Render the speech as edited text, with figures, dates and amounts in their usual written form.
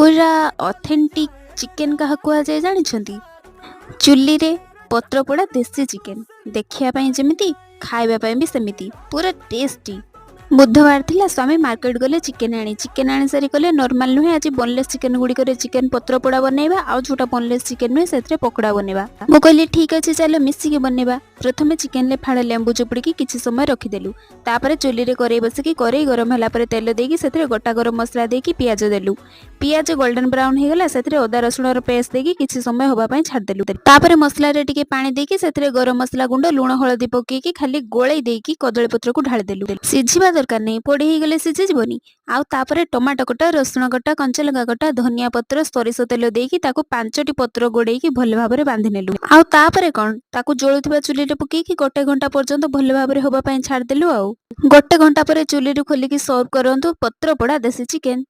पूरा authentic chicken क्या कहुए जानी चुली रे पत्रपोड़ा देसी चिकेन देखिया जमिति खाइबा भी सेमिति पूरा टेस्टी। बुधवार थिला स्वामी मार्केट गले चिकेन आनी सारी कले नॉर्मल नुहे आज बोनलेस चिकेन गुड़ी करे चिकेन पत्रपोड़ा बनैबा आ जोटा बोनलेस चिकेन नुहे से पकोड़ा बनैबा। मु कहली ठीक अच्छे चलो मिसिकी बनैबा। प्रथमे चिकेन ले फाड़े लेंबू चुपुड़ी किछि समय रखिदेलु। तापर चुली रे करेई बसिकी करेई गरम होला परे तेल देकी सेथरे गोटा गरम मसला देकी पियाज देलु। पियाज गोल्डन ब्राउन हो गला सेथरे अदा रसुण रो पेस्ट देकी किछि समय होबा पई छाड़ देलु। तापर मसला रे टिके पानी देकी सेथरे गरम मसला गुंड लूण हळदी पकेकी खाली गोळेई देकी कदली पत्र को ढाଳି देलु। सिझिबा दरकार नहीं पोड़ी ही गले सिझी जीवनी। आउ तापरे टमाटो कटा रसुण कटा कंचा लंका कटा धनिया पत्र सरिष तेल देकी ताको 5टी पत्र गोड़ेकी भले भाबरे बांधि नेलु। आउ तापरे कोन ताको जोळुथिबा चुली रे पकेकी गोटे घंटा पर्यंत भले भाबरे होबा पई छाड़ देलु। आउ गोटे घंटा परे चुली रे खोलिकी सर्व करंतु पत्र पोड़ा देसी चिकेन।